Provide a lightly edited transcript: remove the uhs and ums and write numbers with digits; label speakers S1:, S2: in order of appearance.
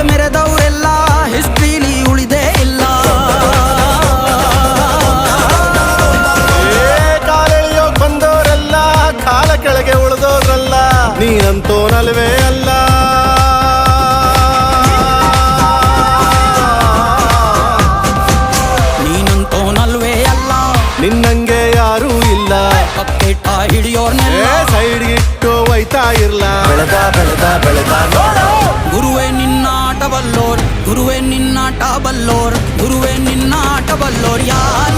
S1: ಕಾಲ್ ಮೆರೆದವರೆಲ್ಲ ಹಿಸ್ಟ್ರಿಲಿ ಉಳಿದೇ ಇಲ್ಲ.
S2: ಕಾಲೆಳೆಯೋಕ್ ಬಂದವರೆಲ್ಲ ಕಾಲ ಕೆಳಗೆ ಉಳಿದೋದ್ರಲ್ಲ, ನೀನಂತೋನಲ್ವೇ ಅಲ್ಲ.
S1: ನೀನಂತೋನಲ್ವೇ ಅಲ್ಲ,
S2: ನಿನ್ನಂಗೆ ಯಾರೂ ಇಲ್ಲ.
S1: ಪಕ್ಕೇಟ ಹಿಡಿಯೋರ್ನೆಲ್ಲ
S2: ಸೈಡ್ ಇಟ್ಟು ಒಯ್ತಾ ಇರ್ಲ. ಬೆಳೆದ ಬೆಳೆದ ಬೆಳೆದ ನೋಡು.
S1: ಗುರುವೇ ನಿನ್ನಾಟ ಬಲ್ಲೋರ್, ಗುರುವೇ ನಿನ್ನಾಟ ಬಲ್ಲೋರ್, ಗುರುವೇ ನಿನ್ನಾಟ ಬಲ್ಲೋರ್ ಯಾರು